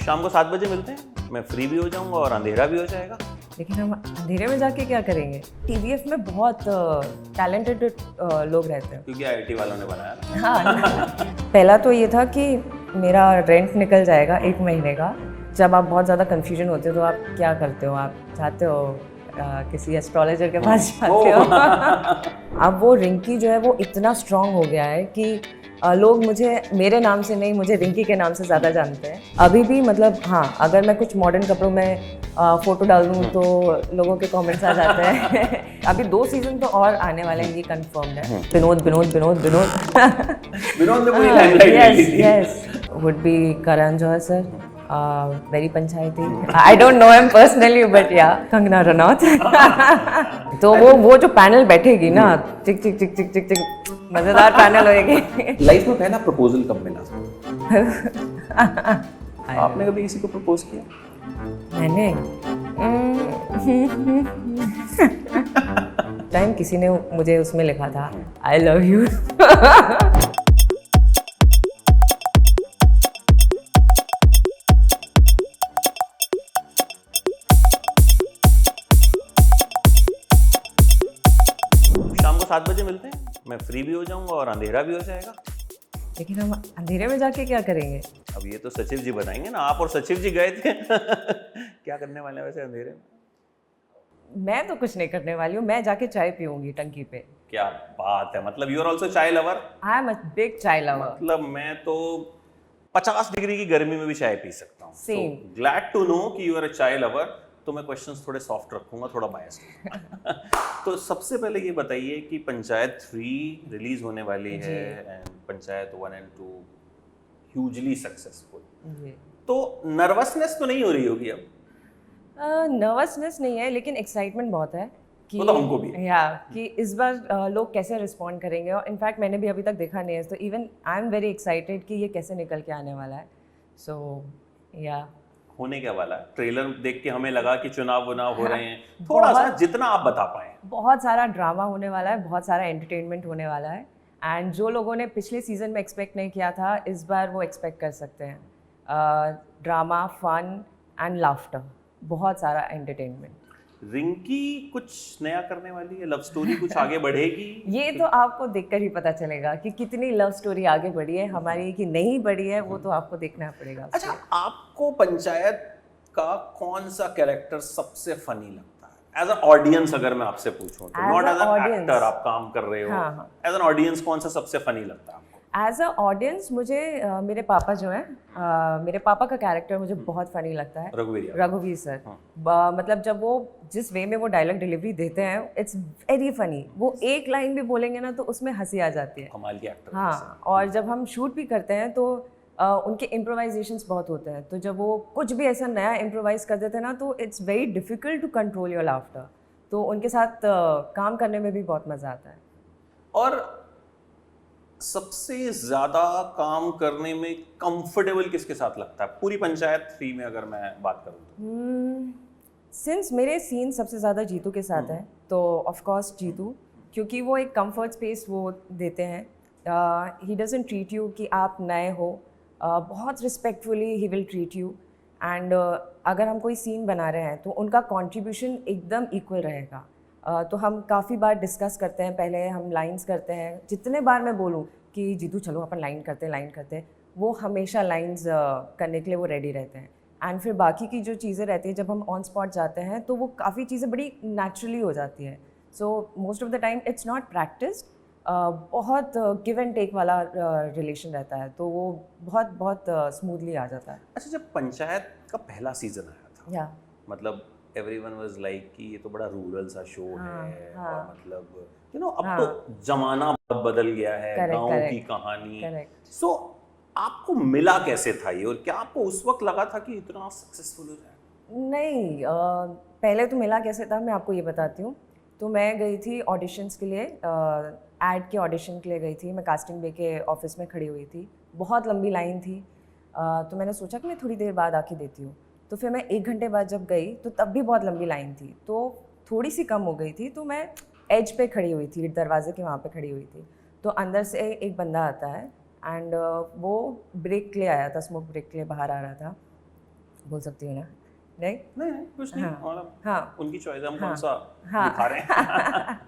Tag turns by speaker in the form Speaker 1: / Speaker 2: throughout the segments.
Speaker 1: शाम को 7 बजे मिलते हैं, मैं फ्री भी हो जाऊंगा और अंधेरा भी हो जाएगा।
Speaker 2: लेकिन हम अंधेरे में जाके क्या करेंगे? टीवीएफ में बहुत टैलेंटेड लोग रहते हैं।
Speaker 1: क्योंकि आईटी वालों ने बनाया ना।
Speaker 2: हाँ पहला तो ये था कि मेरा रेंट निकल जाएगा 1 महीने का। जब आप बहुत ज़्यादा कंफ्यूजन होते हो तो आप क्या करते हो? आप चाहते हो किसी एस्ट्रोलॉजर के पास जाते हो। अब वो रिंकी जो है वो इतना स्ट्रांग हो गया है कि लोग मुझे मेरे नाम से नहीं, मुझे रिंकी के नाम से ज़्यादा जानते हैं अभी भी। मतलब हाँ, अगर मैं कुछ मॉडर्न कपड़ों में फ़ोटो डाल दूँ तो लोगों के कमेंट्स आ जाते हैं। अभी 2 सीज़न तो और आने वाले हैं, ये कंफर्म्ड है। विनोद विनोद विनोद विनोद
Speaker 1: विनोद ने पूरी लाइमलाइट ले ली थी।
Speaker 2: Yes would be Karan Johar sir, very पंचायती। I don't know him personally but yeah Kangana Ranaut. तो वो जो पैनल बैठेगी ना, चिक चिक चिक चिक चिक चिक, मजेदार पैनल होएगी।
Speaker 1: लाइफ में पहला प्रपोजल कब मिला? आपने कभी किसी को प्रपोज किया?
Speaker 2: मैंने टाइम किसी ने मुझे उसमें लिखा था आई लव यू।
Speaker 1: शाम को 7 बजे मिलते हैं, मैं फ्री भी हो जाऊंगा और अंधेरा भी हो जाएगा।
Speaker 2: लेकिन हम अंधेरे में जाके क्या करेंगे?
Speaker 1: अब ये तो सचिव जी बताएंगे ना, आप और सचिव जी गए थे। क्या करने वाले हैं वैसे अंधेरे में?
Speaker 2: मैं तो कुछ नहीं करने वाली हूँ, मैं जाके चाय पीऊंगी टंकी पे।
Speaker 1: क्या बात है, मतलब यू आर ऑल्सो चाय lover?
Speaker 2: I am a big चाय लवर।
Speaker 1: मतलब मैं तो 50 डिग्री की गर्मी में भी चाय पी सकता हूँ।
Speaker 2: Same.
Speaker 1: ग्लैड टू नो कि यू आर अ चाय लवर। तो मैं क्वेश्चंस थोड़े सॉफ्ट रखूंगा, थोड़ा बायस्ड। तो सबसे पहले ये बताइए कि पंचायत 3 रिलीज होने वाली है एंड पंचायत 1 और 2 ह्यूजली सक्सेसफुल। तो नर्वसनेस तो नहीं हो रही होगी अब?
Speaker 2: नर्वसनेस नहीं है, लेकिन एक्साइटमेंट बहुत है कि
Speaker 1: वो तो हमको भी है।
Speaker 2: कि इस बार लोग कैसे रिस्पॉन्ड करेंगे। और इनफैक्ट मैंने भी अभी तक देखा नहीं है, तो even I am very excited कि ये कैसे निकल के आने वाला है। सो या
Speaker 1: होने क्या वाला है? ट्रेलर देख के हमें लगा कि चुनाव हो रहे हैं। थोड़ा सा जितना आप बता पाए।
Speaker 2: बहुत सारा ड्रामा होने वाला है, बहुत सारा एंटरटेनमेंट होने वाला है। एंड जो लोगों ने पिछले सीजन में एक्सपेक्ट नहीं किया था, इस बार वो एक्सपेक्ट कर सकते हैं। ड्रामा, फन एंड लाफ्टर, बहुत सारा एंटरटेनमेंट।
Speaker 1: रिंकी कुछ नया करने वाली है? लव स्टोरी कुछ आगे बढ़ेगी?
Speaker 2: ये तो आपको देखकर ही पता चलेगा कि कितनी लव स्टोरी आगे बढ़ी है हमारी कि नहीं बढ़ी है, वो तो आपको देखना पड़ेगा।
Speaker 1: अच्छा, आपको पंचायत का कौन सा कैरेक्टर सबसे फनी लगता है? एज एन ऑडियंस अगर मैं आपसे पूछूं तो, नॉट एज एन एक्टर आप काम कर रहे हो, एज एन ऑडियंस कौन सा सबसे फनी लगता है आपको?
Speaker 2: एज अ ऑडियंस मुझे मेरे पापा जो हैं, मेरे पापा का कैरेक्टर मुझे बहुत फनी लगता है, रघुवीर सर। मतलब जब वो जिस वे में वो डायलॉग डिलीवरी देते हैं, इट्स वेरी फनी। वो एक लाइन भी बोलेंगे ना तो उसमें हंसी आ जाती है।
Speaker 1: कमाल की एक्टर।
Speaker 2: हाँ, और जब हम शूट भी करते हैं तो उनके इम्प्रोवाइजेशंस बहुत होते हैं। तो जब वो कुछ भी ऐसा नया इम्प्रोवाइज कर देते हैं ना, तो it's very difficult to control your laughter. तो उनके साथ काम करने में भी बहुत मज़ा आता है।
Speaker 1: और सबसे ज्यादा काम करने में कंफर्टेबल किसके साथ लगता है पूरी पंचायत 3 में अगर मैं बात करूं तो?
Speaker 2: सिंस मेरे सीन सबसे ज़्यादा जीतू के साथ हैं, तो ऑफ कोर्स जीतू, क्योंकि वो एक कंफर्ट स्पेस वो देते हैं। ही डजंट ट्रीट यू कि आप नए हो, बहुत respectfully he will treat you. And अगर हम कोई सीन बना रहे हैं तो उनका कंट्रीब्यूशन एकदम इक्वल रहेगा। तो हम काफ़ी बार डिस्कस करते हैं, पहले हम लाइंस करते हैं। जितने बार मैं बोलूँ कि जीतू चलो अपन लाइन करते हैं, वो हमेशा लाइंस करने के लिए वो रेडी रहते हैं। एंड फिर बाकी की जो चीज़ें रहती हैं, जब हम ऑन स्पॉट जाते हैं तो वो काफ़ी चीज़ें बड़ी नेचुरली हो जाती है। So most of the time it's not practised, बहुत गिव एंड टेक वाला रिलेशन रहता है, तो वो बहुत स्मूथली आ जाता है।
Speaker 1: अच्छा, जब पंचायत का पहला सीजन आया था, मतलब एवरीवन वाज लाइक कि ये तो बड़ा रूरल सा शो है, और मतलब यू नो अब तो जमाना बहुत बदल गया है, गांव की कहानी। सो आपको मिला कैसे था ये, और क्या आपको उस वक्त लगा था कि इतना सक्सेसफुल हो जाएगा?
Speaker 2: नहीं, पहले तो मिला कैसे था मैं आपको ये बताती हूँ। तो मैं गई थी ऑडिशंस के लिए, एड के ऑडिशन के लिए गई थी। मैं कास्टिंग बे के ऑफिस में खड़ी हुई थी, बहुत लंबी लाइन थी। तो मैंने सोचा कि मैं थोड़ी देर बाद आके देती हूँ। तो फिर मैं 1 घंटे बाद जब गई तो तब भी बहुत लंबी लाइन थी, तो थोड़ी सी कम हो गई थी। तो मैं एज पे खड़ी हुई थी, दरवाजे के वहाँ पे खड़ी हुई थी। तो अंदर से एक बंदा आता है एंड वो ब्रेक के लिए आया था, स्मोक ब्रेक के लिए बाहर आ रहा था। बोल सकती हूँ ना? नहीं
Speaker 1: नहीं कुछ नहीं, मतलब
Speaker 2: हाँ
Speaker 1: उनकी चॉइस, हम कौन
Speaker 2: हाँ
Speaker 1: सा
Speaker 2: हाँ
Speaker 1: दिखा रहे हैं।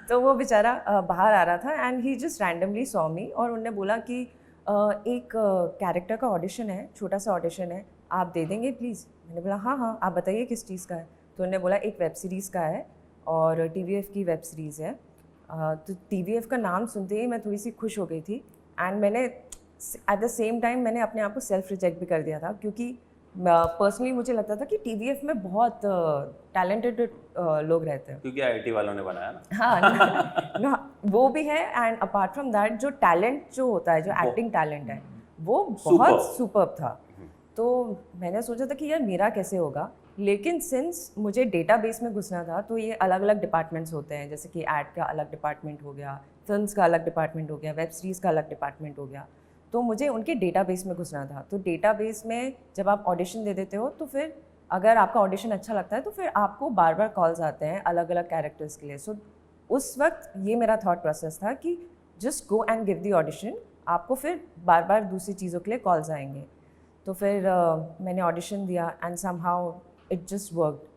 Speaker 2: तो वो बेचारा बाहर आ रहा था and he just randomly saw me और उनने बोला कि एक कैरेक्टर का ऑडिशन है, छोटा सा ऑडिशन है, आप दे देंगे प्लीज़? मैंने बोला हाँ हाँ, आप बताइए किस चीज़ का है? तो उन्होंने बोला एक वेब सीरीज़ का है और TVF की वेब सीरीज़ है। तो TVF का नाम सुनते ही मैं थोड़ी सी खुश हो गई थी एंड मैंने एट द सेम टाइम मैंने अपने आप को सेल्फ रिजेक्ट भी कर दिया था, क्योंकि पर्सनली मुझे लगता था कि TVF में बहुत टैलेंटेड लोग रहते हैं।
Speaker 1: क्योंकि IIT वालों ने बनाया ना।
Speaker 2: हाँ ना, वो भी है एंड अपार्ट फ्रॉम दैट जो टैलेंट जो होता है, जो एक्टिंग टैलेंट है, वो बहुत सुपर्ब था। तो मैंने सोचा था कि यार मेरा कैसे होगा, लेकिन सिंस मुझे डेटाबेस में घुसना था तो ये अलग अलग डिपार्टमेंट्स होते हैं, जैसे कि ऐड का अलग डिपार्टमेंट हो गया, फिल्म्स का अलग डिपार्टमेंट हो गया, वेब सीरीज़ का अलग डिपार्टमेंट हो गया। तो मुझे उनके डेटाबेस में घुसना था। तो डेटाबेस में जब आप ऑडिशन दे देते हो तो फिर अगर आपका ऑडिशन अच्छा लगता है तो फिर आपको बार बार कॉल्स आते हैं अलग अलग कैरेक्टर्स के लिए। सो उस वक्त ये मेरा थॉट प्रोसेस था कि just go and give the audition, आपको फिर बार बार दूसरी चीज़ों के लिए कॉल्स आएंगे। तो फिर मैंने ऑडिशन दिया and somehow it just worked.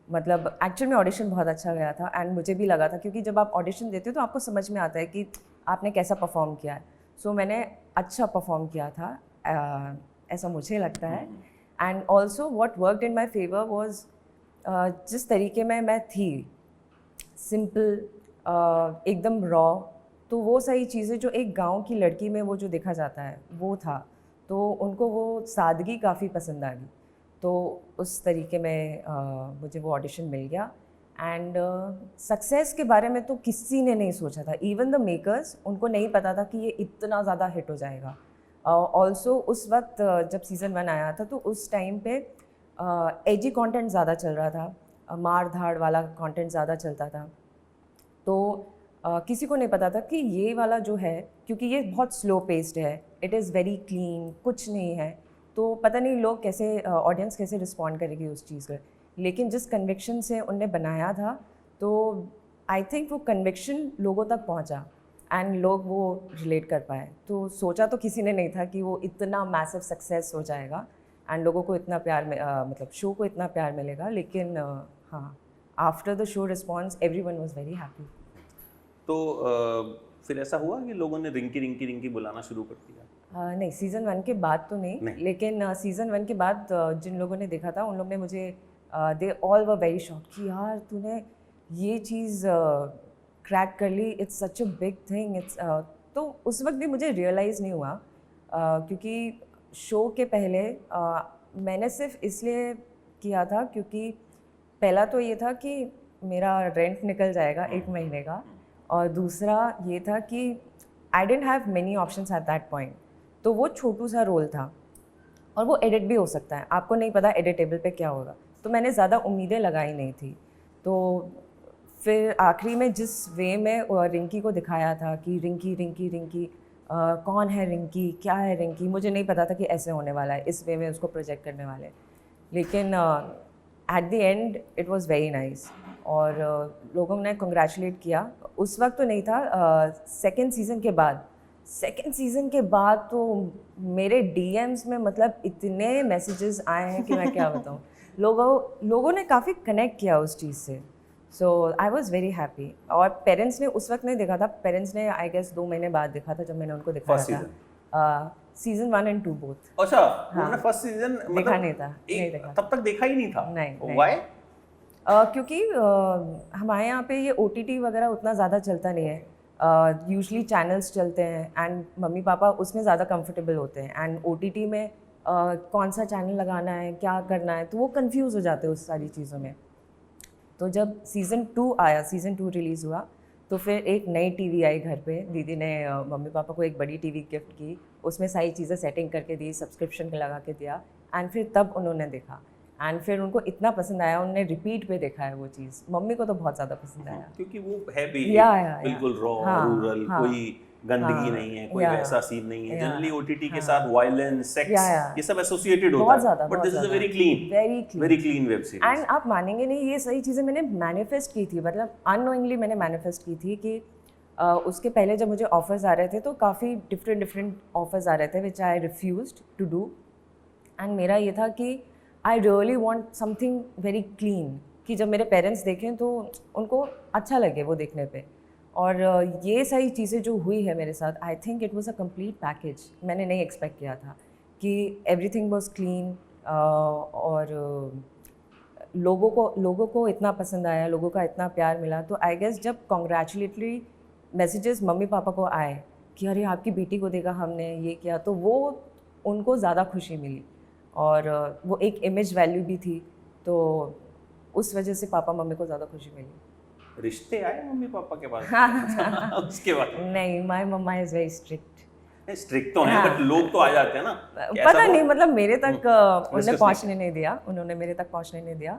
Speaker 2: मतलब एक्चुअल में ऑडिशन बहुत अच्छा गया था एंड मुझे भी लगा था, क्योंकि जब आप ऑडिशन देते हो तो आपको समझ में आता है कि आपने कैसा परफॉर्म किया है। सो मैंने अच्छा परफॉर्म किया था, ऐसा मुझे लगता है। And also what worked in my favour was जिस तरीके में मैं थी, सिंपल, एकदम रॉ, तो वो सारी चीज़ें जो एक गांव की लड़की में वो जो देखा जाता है वो था। तो उनको वो सादगी काफ़ी पसंद आ गई। तो उस तरीके में मुझे वो ऑडिशन मिल गया एंड सक्सेस के बारे में तो किसी ने नहीं सोचा था, इवन द मेकर्स, उनको नहीं पता था कि ये इतना ज़्यादा हिट हो जाएगा। ऑल्सो उस वक्त जब सीज़न 1 आया था तो उस टाइम पे एजी कंटेंट ज़्यादा चल रहा था, मार धाड़ वाला कंटेंट ज़्यादा चलता था। तो किसी को नहीं पता था कि ये वाला जो है, क्योंकि ये बहुत स्लो पेस्ड है, इट इज़ वेरी क्लीन, कुछ नहीं है, तो पता नहीं लोग कैसे, ऑडियंस कैसे रिस्पॉन्ड करेगी उस चीज़ पर। लेकिन जिस कन्विक्शन से उनने बनाया था, तो आई थिंक वो कन्विक्शन लोगों तक पहुंचा एंड लोग वो रिलेट कर पाए। तो सोचा तो किसी ने नहीं था कि वो इतना मैसिव सक्सेस हो जाएगा एंड लोगों को इतना प्यार मतलब शो को इतना प्यार मिलेगा। लेकिन हाँ, after the show response everyone was very happy.
Speaker 1: तो फिर ऐसा हुआ कि लोगों ने रिंकी रिंकी रिंकी बुलाना शुरू कर दिया?
Speaker 2: नहीं, सीज़न 1 के बाद तो नहीं। लेकिन सीज़न 1 के बाद जिन लोगों ने देखा था उन लोगों ने मुझे, they all were very shocked कि यार तूने ये चीज़ क्रैक कर ली, it's such a big thing, it's. तो उस वक्त भी मुझे रियलाइज़ नहीं हुआ, क्योंकि शो के पहले मैंने सिर्फ इसलिए किया था क्योंकि पहला तो ये था कि मेरा रेंट निकल जाएगा 1 महीने का, और दूसरा ये था कि I didn't have many options at that point. तो वो छोटू सा रोल था और वो एडिट भी हो सकता है, आपको नहीं पता एडिटेबल पे क्या होगा, तो मैंने ज़्यादा उम्मीदें लगाई नहीं थी। तो फिर आखिरी में जिस वे में रिंकी को दिखाया था कि रिंकी रिंकी रिंकी, कौन है रिंकी, क्या है रिंकी, मुझे नहीं पता था कि ऐसे होने वाला है, इस वे में उसको प्रोजेक्ट करने वाले। लेकिन at the end it was very nice और लोगों ने कंग्रेचुलेट किया। उस वक्त तो नहीं था, सेकंड सीज़न के बाद तो मेरे DMs में मतलब इतने मैसेजेस आए हैं कि मैं क्या बताऊँ। लोगों ने काफ़ी कनेक्ट किया उस चीज़ से। सो आई वॉज वेरी हैप्पी। और पेरेंट्स ने उस वक्त नहीं देखा था, पेरेंट्स ने आई गेस 2 महीने बाद देखा था जब मैंने उनको दिखाया था। Season 1 and 2 both.
Speaker 1: अच्छा, उन्होंने फर्स्ट सीजन
Speaker 2: देखा नहीं था, नहीं देखा,
Speaker 1: तब तक देखा ही नहीं था?
Speaker 2: नहीं।
Speaker 1: व्हाई?
Speaker 2: क्योंकि हमारे यहाँ पे ये OTT वगैरह उतना ज़्यादा चलता नहीं है। यूजली चैनल्स चलते हैं एंड मम्मी पापा उसमें ज़्यादा कंफर्टेबल होते हैं, एंड OTT में कौन सा चैनल लगाना है, क्या करना है, तो वो कंफ्यूज हो जाते हैं उस सारी चीज़ों में। तो जब सीज़न 2 आया, सीज़न 2 रिलीज़ हुआ, तो फिर एक नई टीवी आई घर पे। दीदी ने मम्मी पापा को एक बड़ी टीवी गिफ्ट की, उसमें सारी चीज़ें सेटिंग करके दी, सब्सक्रिप्शन लगा के दिया, एंड फिर तब उन्होंने देखा एंड फिर उनको इतना पसंद आया, उन्होंने रिपीट पे देखा है वो चीज़। मम्मी को तो बहुत ज़्यादा पसंद आया,
Speaker 1: क्योंकि वो है भी
Speaker 2: बिल्कुल
Speaker 1: रॉ, रूरल, कोई गंदगी नहीं है, कोई वैसा सीन नहीं है। जनरली OTT के साथ वायलेंस, सेक्स, ये सब एसोसिएटेड होता है, but this is a very clean web series.
Speaker 2: And आप मानेंगे नहीं, ये सारी चीज़ें मैंने मैनिफेस्ट की थी, मतलब अननोइंगली मैंने मैनिफेस्ट की थी कि उसके पहले जब मुझे ऑफर्स आ रहे थे तो काफ़ी डिफरेंट ऑफर्स आ रहे थे विच आई रिफ्यूज्ड टू डू। एंड मेरा ये था कि I really want something very clean, कि जब मेरे पेरेंट्स देखें तो उनको अच्छा लगे वो देखने पे। और ये सारी चीज़ें जो हुई है मेरे साथ, I think it was a complete package. मैंने नहीं एक्सपेक्ट किया था कि एवरीथिंग वाज क्लीन, और लोगों को इतना पसंद आया, लोगों का इतना प्यार मिला। तो आई गेस जब कॉन्ग्रेचुलेटरी मैसेजेस मम्मी पापा को आए कि अरे आपकी बेटी को देखा हमने, ये किया, तो वो उनको ज़्यादा खुशी मिली। और वो एक इमेज वैल्यू भी थी, तो उस वजह से पापा मम्मी को ज़्यादा खुशी मिली।
Speaker 1: रिश्ते आए मम्मी पापा के पास उसके बाद?
Speaker 2: नहीं, my mumma is very strict.
Speaker 1: Strict तो हैं, बट लोग तो आ जाते हैं ना।
Speaker 2: पता नहीं, मतलब मेरे तक उन्होंने पहुंचने नहीं दिया, उन्होंने मेरे तक पहुंचने नहीं दिया,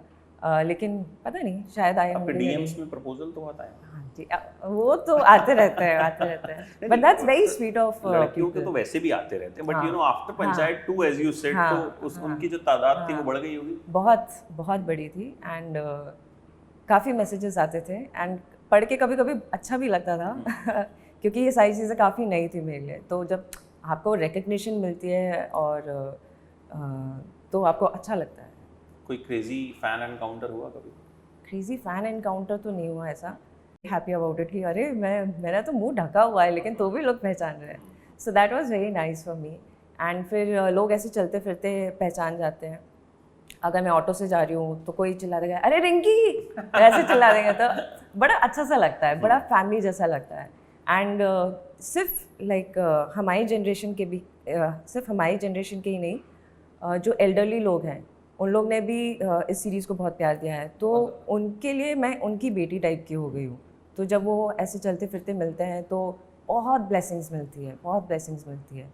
Speaker 2: लेकिन पता नहीं, शायद आए होंगे।
Speaker 1: डीएम्स में प्रपोजल तो आता है।
Speaker 2: हाँ जी, वो तो आते रहते हैं but that's very sweet of
Speaker 1: लड़कियों के तो वैसे भी आते रहते हैं, but you know after Panchayat 2 as you said, तो उनकी जो तादाद थी वो बढ़ गई होगी।
Speaker 2: बहुत बड़ी थी, एंड काफ़ी मैसेजेस आते थे, एंड पढ़ के कभी कभी अच्छा भी लगता था क्योंकि ये सारी चीज़ें काफ़ी नई थी मेरे लिए। तो जब आपको रिकग्निशन मिलती है और तो आपको अच्छा लगता है।
Speaker 1: कोई क्रेजी फैन एनकाउंटर हुआ कभी?
Speaker 2: क्रेजी फैन एनकाउंटर तो नहीं हुआ ऐसा। हैप्पी अबाउट इट कि अरे मेरा तो मुंह ढका हुआ है लेकिन तो भी लोग पहचान रहे हैं। So that was very nice for me. And फिर लोग ऐसे चलते फिरते पहचान जाते हैं। अगर मैं ऑटो से जा रही हूँ तो कोई चिल्ला देगा अरे रिंकी, ऐसे चिल्ला देंगे, तो बड़ा अच्छा सा लगता है, बड़ा फैमिली जैसा लगता है। एंड सिर्फ लाइक हमारी जनरेशन के भी, सिर्फ हमारी जनरेशन के ही नहीं, जो एल्डरली लोग हैं उन लोग ने भी इस सीरीज़ को बहुत प्यार दिया है, तो उनके लिए मैं उनकी बेटी टाइप की हो गई हूँ। तो जब वो ऐसे चलते फिरते मिलते हैं तो बहुत ब्लेसिंग्स मिलती है, बहुत ब्लेसिंग्स मिलती है।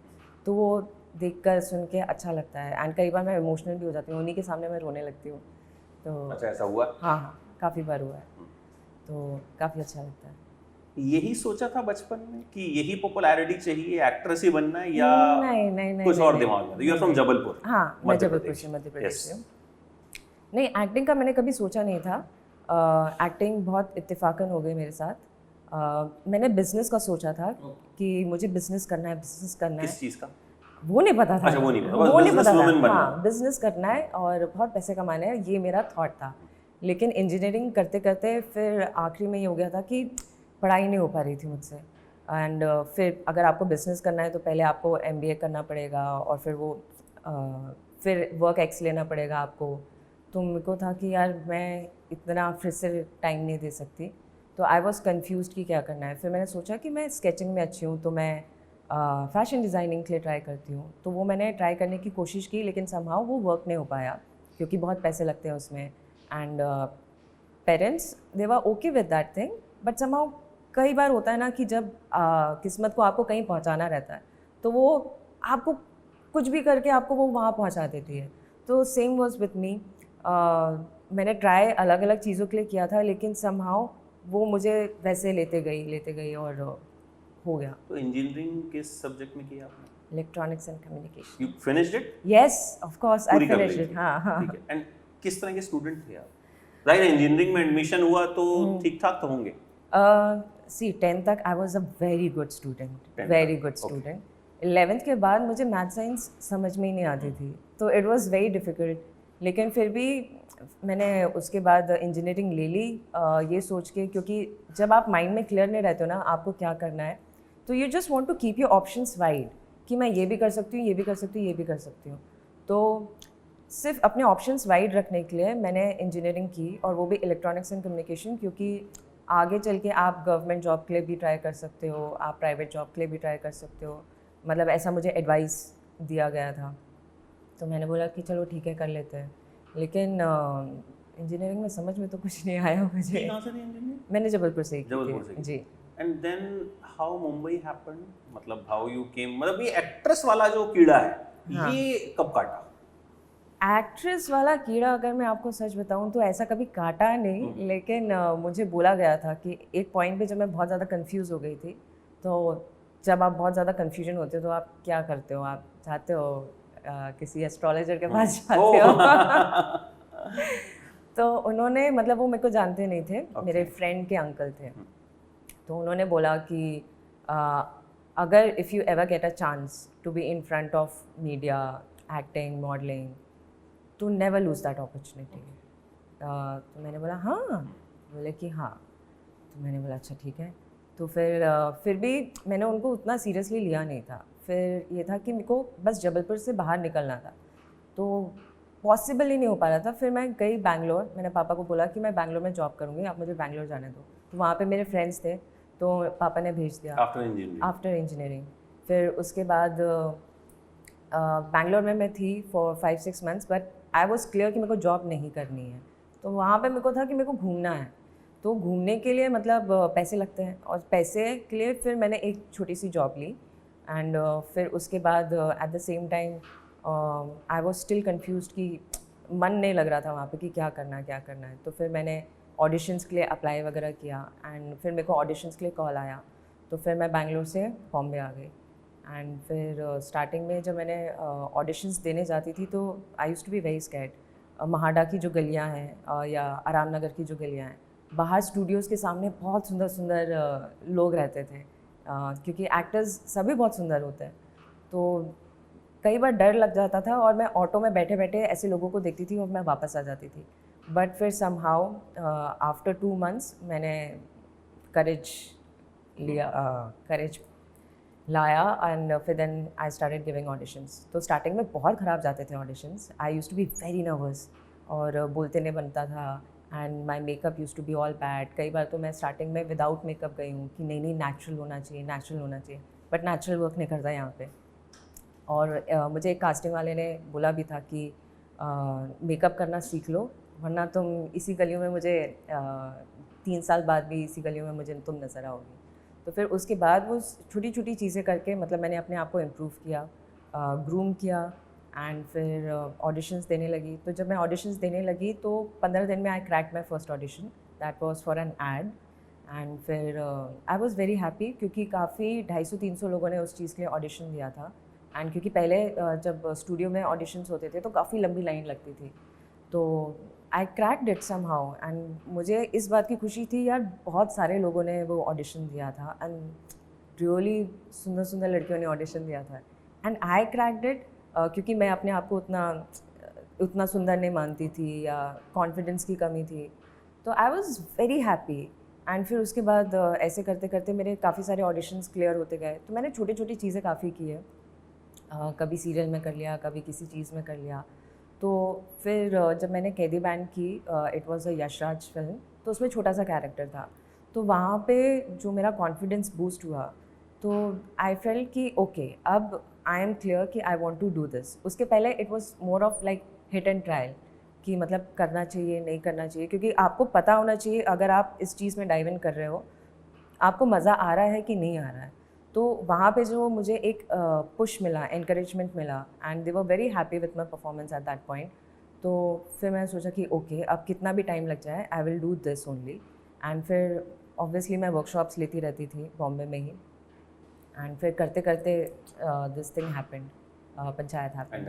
Speaker 2: तो वो देखकर सुन के अच्छा लगता है, एंड कई बार मैं इमोशनल भी हो जाती हूँ, उन्हीं के सामने मैं रोने लगती हूँ। तो
Speaker 1: अच्छा, ऐसा हुआ?
Speaker 2: हाँ, काफ़ी बार हुआ है, तो काफ़ी अच्छा लगता है।
Speaker 1: यही सोचा था बचपन में कि यही पॉपुलैरिटी चाहिए, एक्ट्रेस ही बनना है, या
Speaker 2: नहीं,
Speaker 1: कुछ और दिमाग में? You are from Jabalpur?
Speaker 2: हाँ, मैं जबलपुर से, मध्य प्रदेश से हूँ। नहीं, एक्टिंग का मैंने कभी सोचा नहीं था। एक्टिंग बहुत इत्तेफाकन हो गई मेरे साथ। मैंने बिजनेस का सोचा था कि मुझे बिजनेस करना है।
Speaker 1: किस चीज़ का?
Speaker 2: वो नहीं पता था।
Speaker 1: अच्छा, वो नहीं पता था।
Speaker 2: हाँ, बिजनेस करना है और बहुत पैसे कमाने हैं, ये मेरा थॉट था। लेकिन इंजीनियरिंग करते करते फिर आखिरी में ये हो गया था कि पढ़ाई नहीं हो पा रही थी मुझसे। एंड फिर अगर आपको बिजनेस करना है तो पहले आपको MBA करना पड़ेगा, और फिर वो फिर वर्क एक्स लेना पड़ेगा आपको। तो मेरे को था कि यार मैं इतना फिर से टाइम नहीं दे सकती, तो आई वॉज कन्फ्यूज़ड कि क्या करना है। फिर मैंने सोचा कि मैं स्केचिंग में अच्छी हूँ, तो मैं फैशन डिज़ाइनिंग के लिए ट्राई करती हूँ। तो वो मैंने ट्राई करने की कोशिश की, लेकिन समहाउ वो वर्क नहीं हो पाया क्योंकि बहुत पैसे लगते हैं उसमें। And parents they were okay with that thing, but somehow कई बार होता है ना कि जब किस्मत को आपको कहीं पहुँचाना रहता है तो वो आपको कुछ भी करके आपको वो वहाँ पहुँचा देती है। तो सेम वॉज विथ मी। मैंने ट्राई अलग अलग चीज़ों के लिए किया था, लेकिन समहाउ वो मुझे वैसे लेते गई और हो गया।
Speaker 1: तो इंजीनियरिंग किस सब्जेक्ट में किया आपने?
Speaker 2: Electronics and communication.
Speaker 1: You finished it?
Speaker 2: Yes, of course I finished it. हाँ।
Speaker 1: ठीक है। एंड किस तरह के स्टूडेंट थे आप? राइट, इंजीनियरिंग में एडमिशन हुआ तो ठीक ठाक तो होंगे?
Speaker 2: सी 10th तक I was a very good student, very good student. 11th के बाद मुझे मैथ साइंस समझ में ही नहीं आती थी, तो इट वॉज़ वेरी डिफ़िकल्ट। लेकिन फिर भी मैंने उसके बाद इंजीनियरिंग ले ली, ये सोच के, क्योंकि जब आप माइंड में क्लियर नहीं रहते हो ना आपको क्या करना है, तो you just want to keep your options wide कि मैं ये भी कर सकती हूँ, ये भी कर सकती हूँ, ये भी कर सकती हूँ। तो सिर्फ अपने ऑप्शंस वाइड रखने के लिए मैंने इंजीनियरिंग की, और वो भी इलेक्ट्रॉनिक्स एंड कम्युनिकेशन, क्योंकि आगे चल के आप गवर्नमेंट जॉब के लिए भी ट्राई कर सकते हो, आप प्राइवेट जॉब के लिए भी ट्राई कर सकते हो। मतलब ऐसा मुझे एडवाइस दिया गया था, तो मैंने बोला कि चलो ठीक है कर लेते हैं। लेकिन इंजीनियरिंग में समझ में तो कुछ नहीं आया मुझे।
Speaker 1: कहाँ से थी इंजीनियरिंग?
Speaker 2: मैंने जबलपुर से
Speaker 1: की
Speaker 2: जी।
Speaker 1: And then how Mumbai happened, मतलब हाउ यू केम, मतलब ये एक्ट्रेस वाला जो कीड़ा है, हाँ, ये कब काटा?
Speaker 2: एक्ट्रेस वाला कीड़ा अगर मैं आपको सच बताऊं तो ऐसा कभी काटा नहीं, लेकिन मुझे बोला गया था कि एक पॉइंट पे जब मैं बहुत ज़्यादा कंफ्यूज हो गई थी, तो जब आप बहुत ज़्यादा कंफ्यूजन होते हो तो आप क्या करते हो, आप चाहते हो किसी एस्ट्रोलॉजर के पास जाते हो। तो उन्होंने, मतलब वो मेरे को जानते नहीं थे, मेरे फ्रेंड के अंकल थे, तो उन्होंने बोला कि अगर if you ever get a chance to be in front of media, acting, modelling, तो नेवर लूज़ दैट अपॉर्चुनिटी। तो मैंने बोला हाँ, बोले कि हाँ। तो मैंने बोला अच्छा ठीक है। तो फिर भी मैंने उनको उतना सीरियसली लिया नहीं था। फिर ये था कि मेरे को बस जबलपुर से बाहर निकलना था, तो पॉसिबल ही नहीं हो पा रहा था। फिर मैं गई बैंगलोर, मैंने पापा को बोला कि मैं बैंगलोर में जॉब करूँगी, आप मुझे बैंगलोर जाने दो। तो वहाँ पे मेरे फ्रेंड्स थे, तो पापा ने भेज दिया आफ्टर इंजीनियरिंग। फिर उसके बाद बैंगलोर में मैं थी for 5-6 months, but I was clear कि मेरे को जॉब नहीं करनी है। तो वहाँ पे मेरे को था कि मेरे को घूमना है, तो घूमने के लिए मतलब पैसे लगते हैं, और पैसे के लिए फिर मैंने एक छोटी सी जॉब ली। एंड फिर उसके बाद at the same time I was still confuse कि मन नहीं लग रहा था वहाँ पे कि क्या करना है। तो फिर मैंने ऑडिशंस के लिए अप्लाई वगैरह किया, एंड फिर मेरे को ऑडिशंस के लिए कॉल आया। तो फिर मैं बैंगलोर से बॉम्बे आ गई। एंड फिर स्टार्टिंग में जब मैंने ऑडिशंस देने जाती थी तो I used to be very scared. Mhada की जो गलियाँ हैं या आराम नगर की जो गलियाँ हैं, बाहर स्टूडियोज़ के सामने बहुत सुंदर सुंदर लोग रहते थे, क्योंकि एक्टर्स सभी बहुत सुंदर होते हैं। तो कई बार डर लग जाता था, और मैं ऑटो में बैठे बैठे ऐसे लोगों को देखती थी और मैं वापस आ जाती थी। बट फिर समहाउ आफ्टर 2 months मैंने करेज लाया, एंड फिर then I started giving auditions. तो स्टार्टिंग में बहुत ख़राब जाते थे auditions. I used to be very nervous, और बोलते नहीं बनता था, and my makeup used to be all bad. कई बार तो मैं स्टार्टिंग में विदाउट मेकअप गई हूँ कि नहीं नेचुरल होना चाहिए, बट नेचुरल वर्क नहीं करता यहाँ पे। और मुझे एक कास्टिंग वाले ने बोला भी था कि मेकअप करना सीख लो, वरना तुम इसी गलियों में मुझे 3 साल बाद भी इसी गलियों में मुझे तुम नज़र आओगी। तो फिर उसके बाद वो छोटी छोटी चीज़ें करके मतलब मैंने अपने आप को इम्प्रूव किया, ग्रूम किया, एंड फिर ऑडिशंस देने लगी। तो जब मैं ऑडिशंस देने लगी तो 15 दिन में I cracked my first audition, that was for an ad. And फिर आई वाज वेरी हैप्पी, क्योंकि काफ़ी 250-300 लोगों ने उस चीज़ के लिए ऑडिशन दिया था। एंड क्योंकि पहले जब स्टूडियो में ऑडिशंस होते थे तो काफ़ी लंबी लाइन लगती थी, तो आई क्रैक्ड इट समहाउ। एंड मुझे इस बात की खुशी थी यार, बहुत सारे लोगों ने वो ऑडिशन दिया था, एंड रियली सुंदर सुंदर लड़कियों ने ऑडिशन दिया था, एंड आई क्रैक्ड इट। क्योंकि मैं अपने आप को उतना सुंदर नहीं मानती थी, या कॉन्फिडेंस की कमी थी, तो I was very happy. And फिर उसके बाद ऐसे करते करते मेरे काफ़ी सारे ऑडिशंस क्लियर होते गए। तो मैंने छोटी छोटी चीज़ें काफ़ी की है, कभी सीरियल में कर लिया, कभी किसी चीज़ में कर लिया। तो फिर जब मैंने कैदी बैंड की, it was a Yashraj film, तो उसमें छोटा सा कैरेक्टर था। तो वहाँ पे जो मेरा कॉन्फिडेंस बूस्ट हुआ, तो आई फेल्ट कि ओके अब आई एम क्लियर कि I want to do this. उसके पहले it was more of like hit and trial, कि मतलब करना चाहिए नहीं करना चाहिए, क्योंकि आपको पता होना चाहिए अगर आप इस चीज़ में डाइव इन कर रहे हो, आपको मज़ा आ रहा है कि नहीं आ रहा है। तो वहाँ पे जो मुझे एक पुश मिला, एनकरेजमेंट मिला, and they were very happy with my performance at that point. तो फिर मैंने सोचा कि ओके अब कितना भी टाइम लग जाए I will do this only. And फिर ऑब्वियसली मैं वर्कशॉप्स लेती रहती थी बॉम्बे में ही, एंड फिर करते करते this thing happened, Panchayat happened.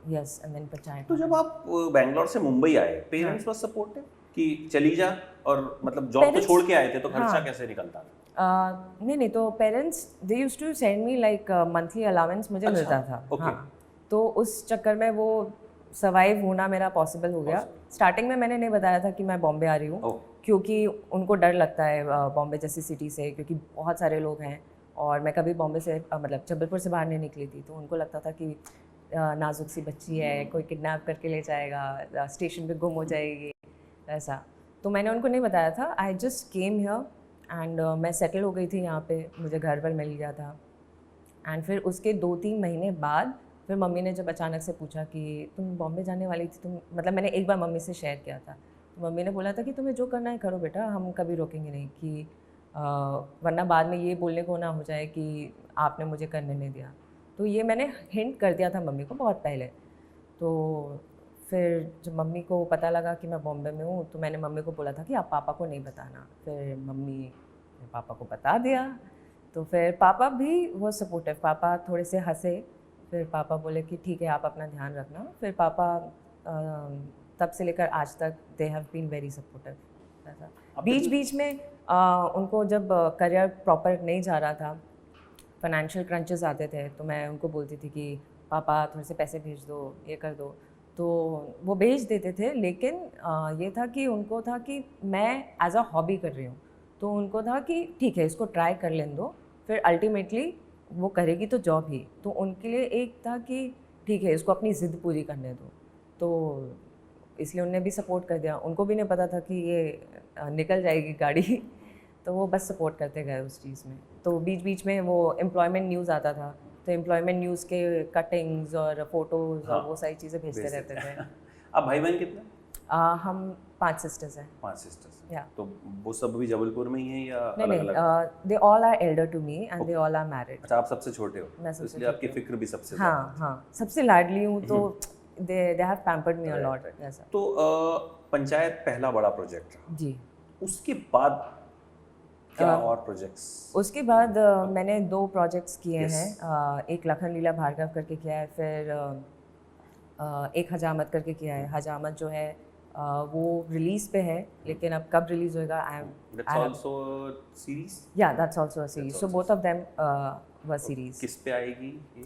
Speaker 2: Yes, and then Panchayat.
Speaker 1: तो जब आप बैंगलोर से मुंबई आए, पेरेंट्स वर सपोर्टिव कि चली जा, और मतलब जॉब तो छोड़ के आए थे, तो खर्चा कैसे निकलता था?
Speaker 2: नहीं, तो parents they used to send me like monthly allowance मुझे मिलता था। हाँ, तो उस चक्कर में वो सर्वाइव होना मेरा पॉसिबल हो गया। स्टार्टिंग में मैंने नहीं बताया था कि मैं बॉम्बे आ रही हूँ, क्योंकि उनको डर लगता है बॉम्बे जैसी सिटी से, क्योंकि बहुत सारे लोग हैं, और मैं कभी बॉम्बे से मतलब जबलपुर से बाहर नहीं निकली थी, तो उनको लगता था कि नाजुक सी बच्ची है, कोई किडनैप करके ले जाएगा, स्टेशन पे गुम हो जाएगी, ऐसा। तो मैंने उनको नहीं बताया था। I just came here, and मैं सेटल हो गई थी यहाँ पे, मुझे घर पर मिल गया था। एंड फिर उसके 2-3 महीने बाद फिर मम्मी ने जब अचानक से पूछा कि तुम बॉम्बे जाने वाली थी, तुम मतलब मैंने एक बार मम्मी से शेयर किया था, तो मम्मी ने बोला था कि तुम्हें जो करना है करो बेटा, हम कभी रोकेंगे नहीं, कि वरना बाद में ये बोलने को ना हो जाए कि आपने मुझे करने नहीं दिया। तो ये मैंने हिंट कर दिया था मम्मी को बहुत पहले। तो फिर जब मम्मी को पता लगा कि मैं बॉम्बे में हूँ, तो मैंने मम्मी को बोला था कि आप पापा को नहीं बताना। फिर मम्मी ने पापा को बता दिया, तो फिर पापा भी वो सपोर्टिव, पापा थोड़े से हंसे। फिर पापा बोले कि ठीक है आप अपना ध्यान रखना। फिर पापा तब से लेकर आज तक they have been very supportive. ऐसा बीच बीच में उनको जब करियर प्रॉपर नहीं जा रहा था, फाइनेंशियल क्रंचेस आते थे, तो मैं उनको बोलती थी कि पापा थोड़े से पैसे भेज दो, ये कर दो। तो वो भेज देते थे, लेकिन ये था कि उनको था कि मैं एज अ हॉबी कर रही हूँ, तो उनको था कि ठीक है इसको ट्राई कर लेने दो, फिर अल्टीमेटली वो करेगी तो जॉब ही। तो उनके लिए एक था कि ठीक है इसको अपनी ज़िद पूरी करने दो, तो इसलिए उनने भी सपोर्ट कर दिया। उनको भी नहीं पता था कि ये निकल जाएगी गाड़ी तो वो बस सपोर्ट करते गए उस चीज़ में। तो बीच बीच में वो एम्प्लॉयमेंट न्यूज़ आता था, तो एम्प्लॉयमेंट न्यूज़ के कटिंग्स और फोटोज़ और वो सारी चीज़ें भेजते रहते थे।
Speaker 1: आप भाई बहन कितने?
Speaker 2: हम 5 सिस्टर्स हैं।
Speaker 1: 5 सिस्टर्स।
Speaker 2: या
Speaker 1: तो वो सब भी जबलपुर में ही हैं या
Speaker 2: नहीं, they all are elder to me and they all are married.
Speaker 1: अच्छा, आप सबसे छोटे हो,
Speaker 2: मैं सबसे
Speaker 1: इसलिए आपकी फिक्र भी सबसे
Speaker 2: हाँ, सबसे लाडली हूँ, तो they have pampered me a lot. ऐसा।
Speaker 1: तो पंचायत पहला बड़ा प्रोजेक्ट था
Speaker 2: जी।
Speaker 1: उसके बाद क्या और प्रोजेक्ट्स?
Speaker 2: उसके बाद मैंने 2 प्रोजेक्ट्स किए हैं। एक लखन लीला भार्गव करके किया है, फिर एक हजामत करके किया है। हजामत जो है वो रिलीज पे है, लेकिन अब कब रिलीज होएगा
Speaker 1: That's also series?
Speaker 2: Yeah, that's also a series. So both of them were series.
Speaker 1: किस पे आएगी ये?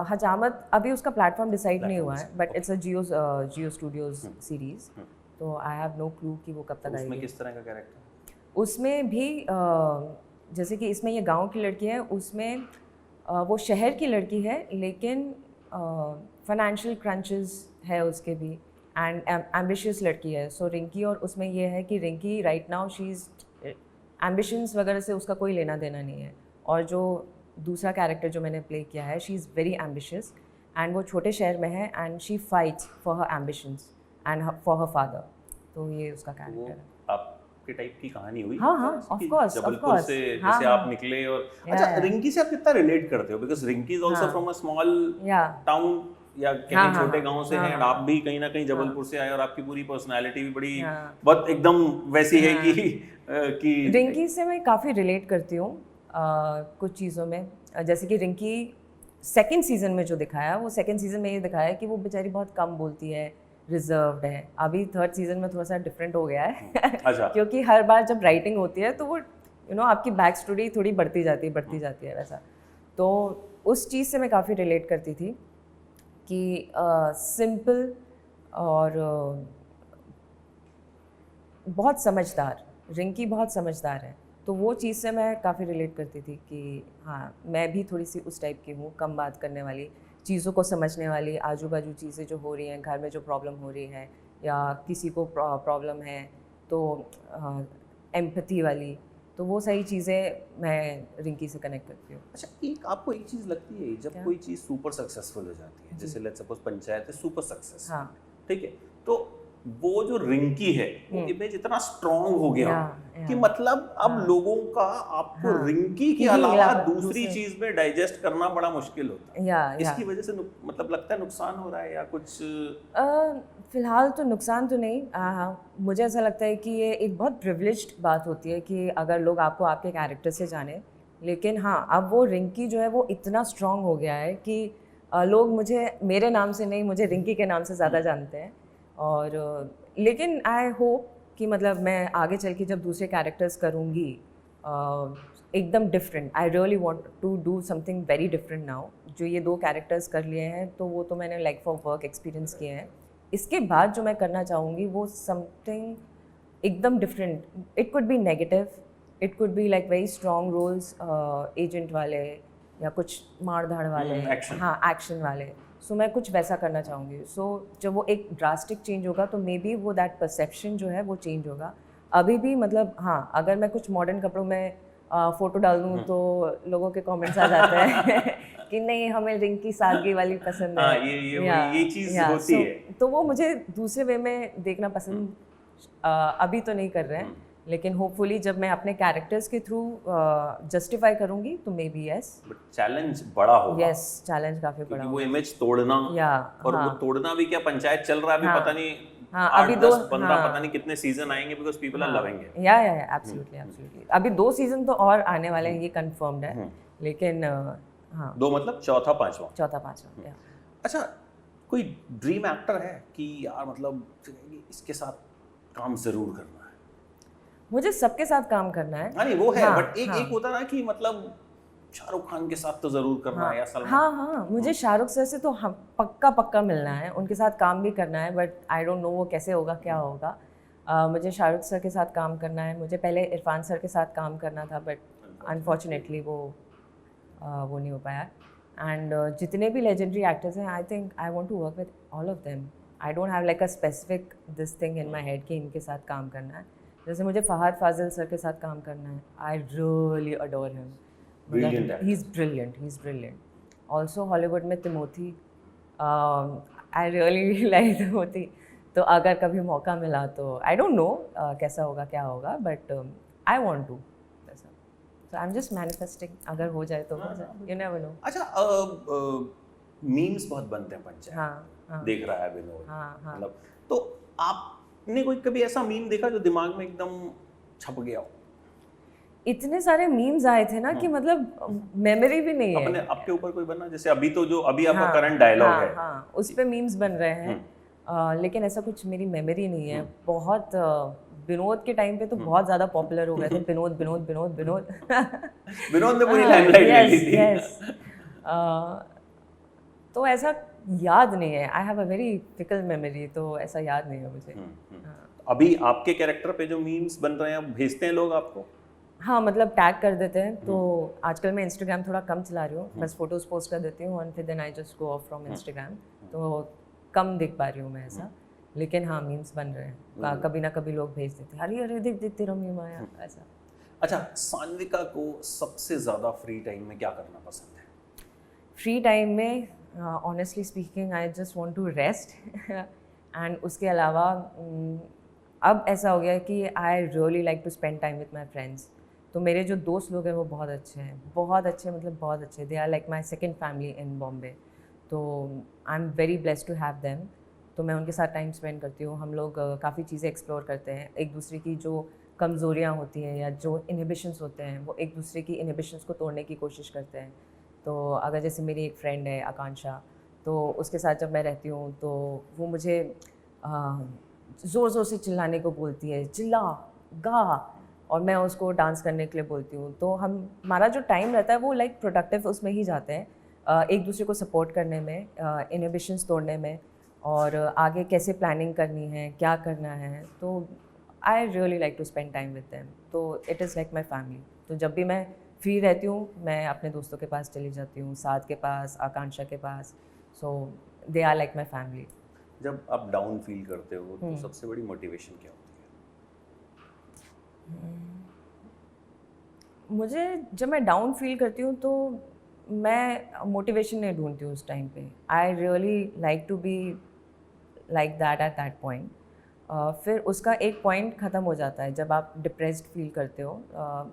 Speaker 2: हजामत अभी उसका प्लेटफॉर्म डिसाइड नहीं हुआ है, but it's a Jio studios series, तो आई हैव नो क्लू कि वो कब तक आएगी।
Speaker 1: उसमें किस तरह का कैरेक्टर?
Speaker 2: उसमें भी जैसे कि इसमें ये गांव की लड़की है, उसमें वो शहर की लड़की है, लेकिन फाइनेंशियल क्रंचेस है उसके भी, एंड एम्बिशियस लड़की है। सो रिंकी, और उसमें ये है कि Rinki right now she is ambitions वगैरह से उसका कोई लेना देना नहीं है, और जो दूसरा कैरेक्टर जो मैंने प्ले किया है, she is very ambitious and वो छोटे शहर में है, and she fights for her ambitions and for her father. तो ये उसका कैरेक्टर है।
Speaker 1: आपके टाइप की कहानी हुई?
Speaker 2: हाँ, ऑफ कोर्स,
Speaker 1: जबलपुर से जैसे आप निकले, और अच्छा रिंकी से आप कितना रिलेट करते हो? Because Rinki is also from a small town या कहीं छोटे गांव से हैं, और आप भी कहीं ना कहीं जबलपुर से आए, और आपकी पूरी पर्सनालिटी भी बड़ी बहुत एकदम वैसी है कि
Speaker 2: रिंकी से मैं काफ़ी रिलेट करती हूँ कुछ चीज़ों में। जैसे कि रिंकी सेकंड सीजन में जो दिखाया, वो सेकंड सीजन में ये दिखाया कि वो बेचारी बहुत कम बोलती है, रिजर्व्ड है। अभी थर्ड सीजन में थोड़ा सा डिफरेंट हो गया है
Speaker 1: अच्छा।
Speaker 2: क्योंकि हर बार जब राइटिंग होती है तो वो आपकी बैक स्टोरी थोड़ी बढ़ती जाती है वैसा। तो उस चीज़ से मैं काफ़ी रिलेट करती थी कि सिंपल और बहुत समझदार, रिंकी बहुत समझदार है, तो वो चीज़ से मैं काफ़ी रिलेट करती थी कि हाँ मैं भी थोड़ी सी उस टाइप की हूँ, कम बात करने वाली, चीज़ों को समझने वाली, आजू बाजू चीज़ें जो हो रही हैं, घर में जो प्रॉब्लम हो रही है या किसी को प्रॉब्लम है, तो एम्पैथी वाली, तो वो सारी चीज़ें मैं रिंकी से कनेक्ट करती हूँ।
Speaker 1: अच्छा, आपको एक चीज़ लगती है जब कोई चीज़ सुपर सक्सेसफुल हो जाती है, जैसे लेट्स सपोज पंचायत है सुपर सक्सेस,
Speaker 2: हाँ,
Speaker 1: ठीक है, तो वो जो रिंकी है वो इमेज इतना स्ट्रॉन्ग हो गया कि मतलब अब लोगों का आपको रिंकी के अलावा दूसरी चीज में डाइजेस्ट करना बड़ा मुश्किल होता है। इसकी वजह से मतलब लगता है नुकसान हो रहा है या कुछ?
Speaker 2: फिलहाल तो नुकसान तो नहीं। मुझे ऐसा लगता है कि ये एक बहुत प्रिविलेज्ड बात होती है कि अगर लोग आपको आपके कैरेक्टर से जाने, लेकिन हाँ अब वो रिंकी जो है वो इतना स्ट्रॉन्ग हो गया है कि लोग मुझे मेरे नाम से नहीं, मुझे रिंकी के नाम से ज़्यादा जानते हैं। और लेकिन आई होप कि मतलब मैं आगे चल के जब दूसरे कैरेक्टर्स करूँगी एकदम different, I really want to do something very different now. जो ये 2 कैरेक्टर्स कर लिए हैं तो वो तो मैंने लाइक फॉर वर्क एक्सपीरियंस किए हैं। इसके बाद जो मैं करना चाहूँगी वो समथिंग एकदम different. It could be negative, it could be like very strong roles, agent वाले या कुछ मार धाड़ वाले, हाँ एक्शन वाले। सो मैं कुछ वैसा करना चाहूँगी। सो जब वो एक ड्रास्टिक चेंज होगा तो मे बी वो दैट परसेप्शन जो है वो चेंज होगा। अभी भी मतलब हाँ अगर मैं कुछ मॉडर्न कपड़ों में फ़ोटो डाल दूँ तो लोगों के कमेंट्स आ जाते हैं कि नहीं हमें रिंकी सादगी वाली पसंद है।
Speaker 1: ये चीज़ होती है।
Speaker 2: तो वो मुझे दूसरे वे में देखना पसंद अभी तो नहीं कर रहे हैं, लेकिन होपफुली जब मैं अपने कैरेक्टर्स के थ्रू जस्टिफाई करूंगी तो may be yes.
Speaker 1: But challenge बड़ा होगा।
Speaker 2: यस, चैलेंज काफी बड़ा होगा।
Speaker 1: वो इमेज तोड़ना और वो तोड़ना भी क्या, पंचायत चल रहा है अभी पता नहीं,
Speaker 2: अभी
Speaker 1: 10-15 पता नहीं कितने सीजन आएंगे because people are loving it.
Speaker 2: Yeah absolutely अभी 2 सीजन तो और आने वाले हैं, ये कंफर्म्ड है। लेकिन हाँ
Speaker 1: 2 मतलब चौथा पांचवा। अच्छा, कोई ड्रीम एक्टर है कि यार मतलब इसके साथ काम जरूर करना है?
Speaker 2: मुझे सबके साथ काम करना है।
Speaker 1: नहीं वो है, बट एक होता ना कि मतलब शाहरुख खान के साथ तो जरूर करना है या सलमान?
Speaker 2: हाँ, मुझे शाहरुख सर से तो पक्का मिलना है, उनके साथ काम भी करना है, बट आई डोंट नो वो कैसे होगा, क्या होगा। मुझे शाहरुख सर के साथ काम करना है, मुझे पहले इरफान सर के साथ काम करना था, बट अनफॉर्चुनेटली वो नहीं हो पाया। एंड जितने भी लेजेंडरी एक्टर्स हैं, I think I want to work with all of them. I don't have like a specific this thing in my head कि इनके साथ काम करना है। जैसे मुझे फहद फाजिल सर के साथ काम करना है, I really adore him, he is brilliant. Also Hollywood में Timothy, I really like Timothy. तो अगर कभी मौका मिला तो आई डोंट नो कैसा होगा, क्या होगा, but I want to. So I'm just manifesting, अगर हो जाए तो हो जाए, you never know।
Speaker 1: अच्छा, मीम्स बहुत बनते हैं पंचायत,
Speaker 2: हाँ,
Speaker 1: देख रहा है विनोद,
Speaker 2: हाँ।
Speaker 1: मतलब तो आपने कोई कभी ऐसा मीम देखा जो दिमाग में एकदम छप गया हो?
Speaker 2: इतने सारे मीम्स आए थे ना कि मतलब मेमोरी भी नहीं है।
Speaker 1: अपने आपके ऊपर कोई बना, जैसे अभी आपका करंट डायलॉग है,
Speaker 2: हाँ, उस पे मीम्स बन रहे हैं, लेकिन ऐसा कुछ मेरी मेमोरी नहीं है। बहुत विनोद के टाइम पे तो बहुत ज़्यादा पॉपुलर हो गए थे, विनोद
Speaker 1: विनोद ने पूरी लाइमलाइट ले ली थी।
Speaker 2: यस। तो ऐसा याद नहीं है, I have a very fickle memory, तो ऐसा याद नहीं है मुझे।
Speaker 1: अभी आपके कैरेक्टर पे जो मीम्स बन रहे हैं, भेजते हैं लोग आपको?
Speaker 2: हाँ, मतलब टैग कर देते हैं। तो आजकल मैं इंस्टाग्राम थोड़ा कम चला रही हूँ, बस फोटोज पोस्ट कर देती हूँ, और फिर then I just go off from Instagram, तो कम दिख पा रही हूँ मैं ऐसा। लेकिन हाँ, मीम्स बन रहे हैं, कभी ना कभी लोग भेज देते हैं, अरे देख तेरा मीम आया, ऐसा।
Speaker 1: अच्छा, सान्विका को सबसे ज़्यादा फ्री टाइम में क्या करना पसंद है?
Speaker 2: फ्री टाइम में honestly speaking I just want to rest, and उसके अलावा अब ऐसा हो गया है कि I really like to spend time with my friends. तो मेरे जो दोस्त लोग हैं वो बहुत अच्छे हैं, मतलब बहुत अच्छे। They are like my second family in Bombay, तो I am very blessed to have them. तो मैं उनके साथ टाइम स्पेंड करती हूँ, हम लोग काफ़ी चीज़ें एक्सप्लोर करते हैं, एक दूसरे की जो कमज़ोरियाँ होती हैं या जो इनहिबिशंस होते हैं, वो एक दूसरे की इनहिबिशंस को तोड़ने की कोशिश करते हैं। तो अगर जैसे मेरी एक फ्रेंड है आकांक्षा, तो उसके साथ जब मैं रहती हूँ तो वो मुझे ज़ोर से चिल्लाने को बोलती है, चिल्ला गा, और मैं उसको डांस करने के लिए बोलती हूँ। तो हमारा जो टाइम रहता है वो लाइक प्रोडक्टिव उसमें ही जाते हैं, एक दूसरे को सपोर्ट करने में, इनहिबिशंस तोड़ने में, और आगे कैसे प्लानिंग करनी है, क्या करना है। तो I really like to spend time with them, तो it is like my family. तो जब भी मैं फ्री रहती हूँ, मैं अपने दोस्तों के पास चली जाती हूँ, साथ के पास, आकांक्षा के पास, so they are like my family.
Speaker 1: जब आप डाउन फील करते हो तो सबसे बड़ी मोटिवेशन क्या होती है?
Speaker 2: मुझे जब मैं डाउन फील करती हूँ तो मैं मोटिवेशन नहीं ढूंढती हूँ उस टाइम पे। I really like to be like that at that point. फिर उसका एक पॉइंट ख़त्म हो जाता है जब आप डिप्रेस्ड फील करते हो,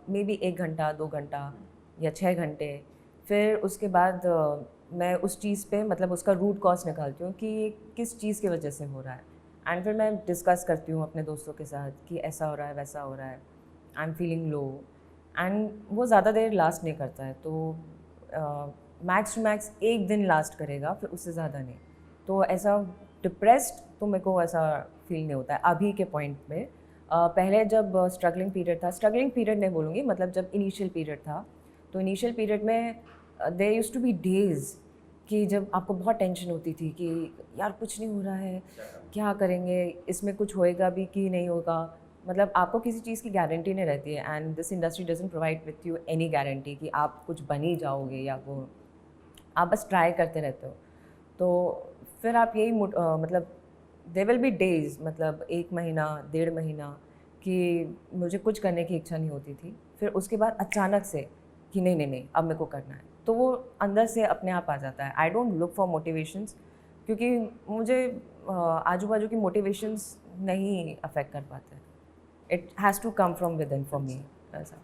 Speaker 2: मे बी 1 घंटा 2 घंटा या 6 घंटे। फिर उसके बाद मैं उस चीज़ पे मतलब उसका रूट कॉज निकालती हूँ कि ये किस चीज़ की वजह से हो रहा है, एंड फिर मैं डिस्कस करती हूँ अपने दोस्तों के साथ कि ऐसा हो रहा है, वैसा हो रहा है, I am feeling low, and वो ज़्यादा देर लास्ट नहीं करता है। तो मैक्स टू मैक्स 1 दिन लास्ट करेगा, फिर उससे ज़्यादा नहीं। तो ऐसा डिप्रेस्ड तो मेरे को ऐसा फील नहीं होता है अभी के पॉइंट में। पहले जब स्ट्रगलिंग पीरियड नहीं बोलूँगी, मतलब जब इनिशियल पीरियड था, तो इनिशियल पीरियड में there used to be days कि जब आपको बहुत टेंशन होती थी कि यार कुछ नहीं हो रहा है, क्या करेंगे, इसमें कुछ होएगा भी कि नहीं होगा, मतलब आपको किसी चीज़ की गारंटी नहीं रहती है, and this industry doesn't provide with you any guarantee कि आप कुछ बन ही जाओगे, या वो आप बस ट्राई करते रहते हो। तो फिर आप यही मतलब देयर विल बी डेज़, मतलब 1 महीना 1.5 महीना कि मुझे कुछ करने की इच्छा नहीं होती थी। फिर उसके बाद अचानक से कि नहीं अब मेरे को करना है, तो वो अंदर से अपने आप आ जाता है। I don't look for motivations, क्योंकि मुझे आजू बाजू की मोटिवेशंस नहीं अफेक्ट कर पाते। It has to come from within for me. ऐसा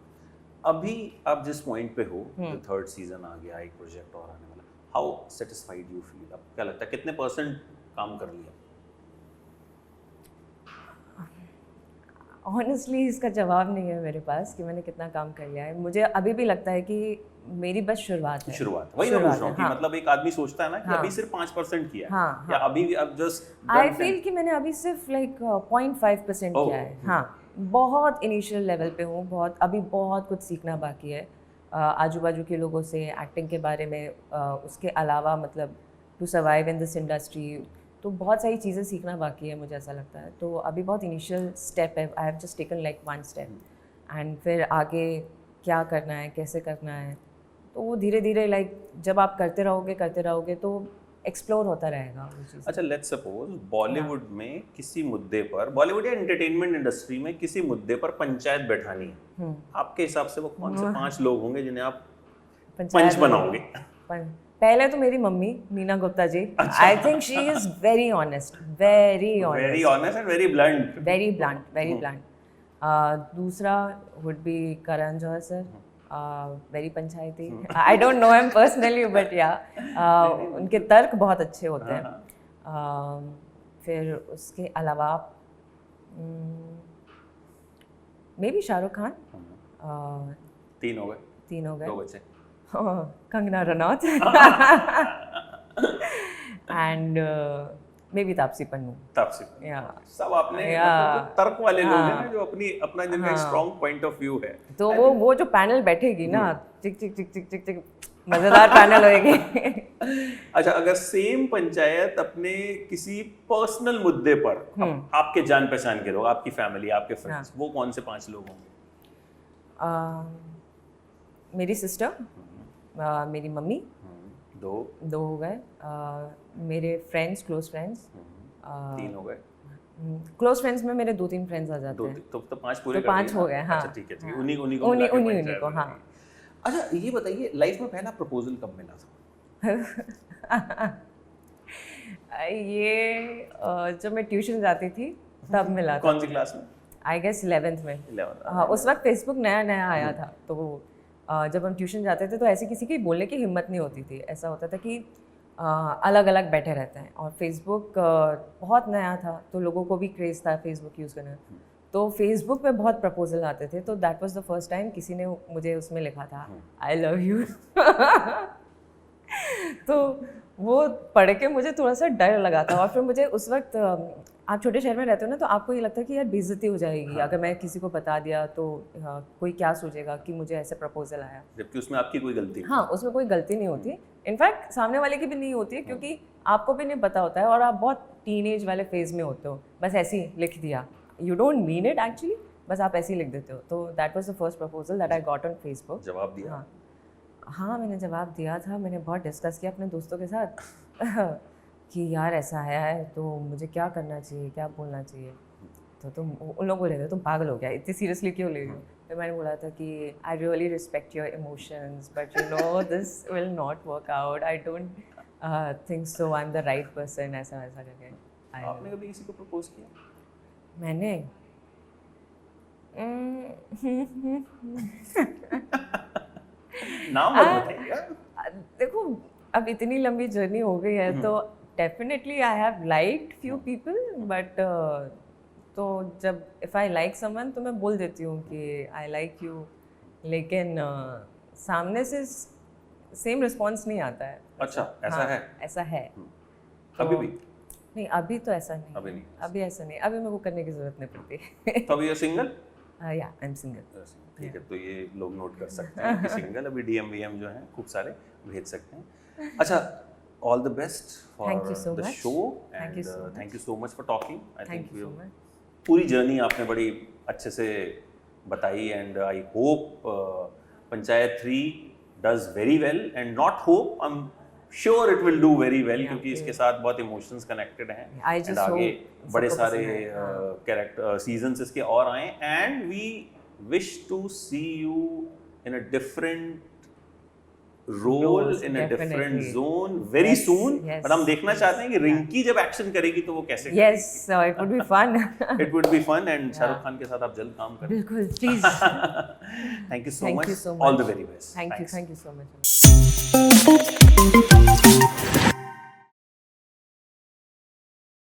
Speaker 1: अभी आप जिस पॉइंट पे हो, जो 3rd सीजन आ गया, एक प्रोजेक्ट और आने वाला, हाउ सेटिस्फाइड यू फील? अब क्या लगता है कितने % काम कर लिया?
Speaker 2: ऑनेस्टली इसका जवाब नहीं है मेरे पास कि मैंने कितना काम कर लिया है। मुझे अभी भी लगता है कि मेरी बस शुरुआत है।
Speaker 1: वही मैं पूछ रहा हूँ कि मतलब एक आदमी सोचता है ना कि अभी सिर्फ 5% किया है, या अभी अब जस्ट
Speaker 2: आई फील कि मैंने अभी सिर्फ लाइक 0.5% किया है। हाँ, बहुत इनिशियल लेवल पे हूँ, अभी बहुत कुछ सीखना बाकी है। आजू बाजू के लोगों से, एक्टिंग के बारे में, उसके अलावा मतलब to survive in this industry, तो बहुत सारी चीज़ें सीखना बाकी है मुझे ऐसा लगता है। तो अभी बहुत इनिशियल स्टेप है, I have just taken like 1 step, and फिर आगे क्या करना है, कैसे करना है, तो वो धीरे धीरे लाइक जब आप करते रहोगे तो एक्सप्लोर होता रहेगा वो चीज़।
Speaker 1: अच्छा, लेट्स सपोज बॉलीवुड में किसी मुद्दे पर, बॉलीवुड या एंटरटेनमेंट इंडस्ट्री में किसी मुद्दे पर पंचायत बैठानी है, आपके हिसाब से वो कौन से 5 लोग होंगे जिन्हें आप पंच बनाओगे?
Speaker 2: पहले तो मेरी mummy Meena Gupta ji, I think she is very honest, very
Speaker 1: and very
Speaker 2: blunt. दूसरा would be Karan Johar sir, very पंचायती। I don't know him personally but या उनके तर्क बहुत अच्छे होते हैं। फिर उसके अलावा मे बी शाहरुख खान।
Speaker 1: 3 हो गए 2 बचे।
Speaker 2: Kangana Ranaut and may be Taapsee Pannu.
Speaker 1: सब आपने मतलब तर्क वाले लोग हैं ना, जो अपना जिनका स्ट्रांग पॉइंट ऑफ व्यू है।
Speaker 2: तो वो जो पैनल बैठेगी ना, चिक चिक चिक चिक चिक चिक, मजेदार पैनल होएगी।
Speaker 1: अच्छा, अगर सेम पंचायत अपने किसी पर्सनल मुद्दे पर आपके जान पहचान के लोग, आपकी फैमिली, आपके फ्रेंड्स, वो कौन से 5 लोग होंगे?
Speaker 2: मेरी सिस्टर, मेरी मम्मी, 2 हो गए। मेरे फ्रेंड्स, क्लोज फ्रेंड्स
Speaker 1: 3 हो गए।
Speaker 2: क्लोज फ्रेंड्स में मेरे 2-3 फ्रेंड्स आ जाते हैं,
Speaker 1: तो 5 पूरे,
Speaker 2: तो 5 हो गए। हाँ,
Speaker 1: अच्छा ठीक है, उन्हीं को।
Speaker 2: हाँ।
Speaker 1: अच्छा, ये बताइए, लाइफ में पहला प्रपोजल कब मिला था?
Speaker 2: ये जब मैं ट्यूशन जाती थी तब मिला था।
Speaker 1: कौन सी क्लास में?
Speaker 2: आई गेस 11th में। हाँ, उस वक्त फेसबुक नया आया था, तो जब हम ट्यूशन जाते थे तो ऐसे किसी की बोलने की हिम्मत नहीं होती थी। ऐसा होता था कि अलग अलग बैठे रहते हैं, और फेसबुक बहुत नया था तो लोगों को भी क्रेज़ था फेसबुक यूज़ करने। तो फेसबुक पे बहुत प्रपोजल आते थे, तो that was the first time किसी ने मुझे उसमें लिखा था आई लव यू। तो वो पढ़ के मुझे थोड़ा सा डर लगा था, और फिर मुझे उस वक्त, आप छोटे शहर में रहते हो ना, तो आपको ये लगता है कि यार बेइज्जती हो जाएगी अगर मैं किसी को बता दिया तो कोई क्या सोचेगा कि मुझे ऐसे प्रपोजल आया,
Speaker 1: जबकि उसमें आपकी कोई गलती नहीं।
Speaker 2: हाँ, उसमें कोई गलती नहीं होती, इनफैक्ट सामने वाले की भी नहीं होती, क्योंकि आपको भी नहीं पता होता है और आप बहुत टीनेज वाले फेज में होते हो, बस ऐसे ही लिख दिया, you don't mean it actually, बस आप ऐसे ही लिख देते हो। तो that was the first proposal that I got on Facebook.
Speaker 1: जवाब दिया?
Speaker 2: हाँ, मैंने जवाब दिया था। मैंने बहुत डिस्कस किया अपने दोस्तों के साथ कि यार ऐसा है तो मुझे क्या करना चाहिए, क्या बोलना चाहिए। तो तुम उन लोगों को ले रहे हो, तुम पागल हो गया, इतनी सीरियसली क्यों ले रही हो। फिर मैंने बोला था कि I really respect your emotions but you no this will not work out, I don't think so, I am the right person, ऐसा वैसा करके।
Speaker 1: आपने कभी किसी को प्रपोज किया?
Speaker 2: मैंने
Speaker 1: नाम मत बताइए।
Speaker 2: देखो, अब इतनी लंबी जर्नी हो गई है तो definitely I have liked few people, but तो जब इफ़ आई लाइक समवन तो मैं बोल देती हूँ कि आई लाइक यू, लेकिन सामने से सेम रिस्पॉन्स नहीं आता है।
Speaker 1: अच्छा, ऐसा है?
Speaker 2: ऐसा है।
Speaker 1: अभी भी
Speaker 2: नहीं, अभी तो ऐसा नहीं। अभी ऐसा नहीं, अभी मेरे को करने की जरूरत नहीं पड़ती।
Speaker 1: तो अभी सिंगल?
Speaker 2: या आई एम सिंगल।
Speaker 1: ठीक है, तो ये लोग नोट कर सकते हैं कि सिंगल, अभी DM जो हैं खूब सारे भेज सकते हैं। अच्छा, all the best for the show and thank you so much for talking. I think पूरी जर्नी आपने बड़ी अच्छे से बताई, and I hope panchayat 3 does very well, and not hope, I am sure it will do very well, क्योंकि इसके साथ बहुत इमोशंस कनेक्टेड हैं, एंड आगे बड़े सारे कैरेक्टर सीजन्स इसके और आए, and we wish to see you in a different role, in a different zone very soon. but हम देखना चाहते हैं कि रिंकी जब एक्शन करेगी तो वो कैसे करेगी।
Speaker 2: Yes, so it would be fun.
Speaker 1: It would be fun, and Shahrukh Khan के साथ आप जल्द काम करें।
Speaker 2: बिल्कुल, please.
Speaker 1: Thank you so much. All the very best.
Speaker 2: Thank you so much.